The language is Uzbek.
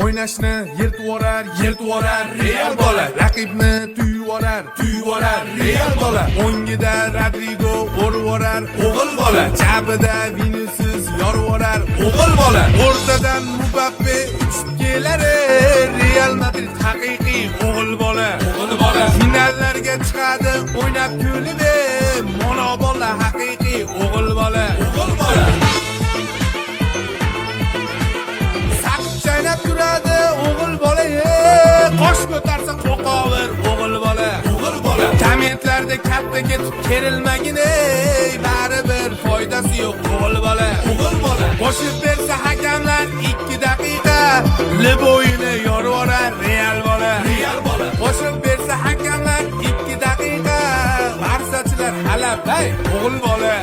O'ynashni yirtvorar Real bola. Raqibni tuyvorar Real bola. O'ngida Rodrigo urvorar o'g'il bola. Jabida Vinicius yorvorar o'g'il bola. O'rtadan Mbappe uchib kelar. Real Madrid haqiqiy o'g'il bola. Finallarga chiqadi o'ynab kulib. Mono bola haqiqiy o'g'il bola. Saqib chaynab turadi o'g'il bola. Qosh ko'tarsa qo'qovir o'g'il bola. Kommentlarda katta ketib kerilmagin, baribir foydasi yo'q o'g'il bola. Qo'shib bersa hakamlar 2 daqiqa, lib o'yini yorvorar Real bola. Qo'shib bersa hakamlar 2 daqiqa, Barsachilar halab, o'g'il bola.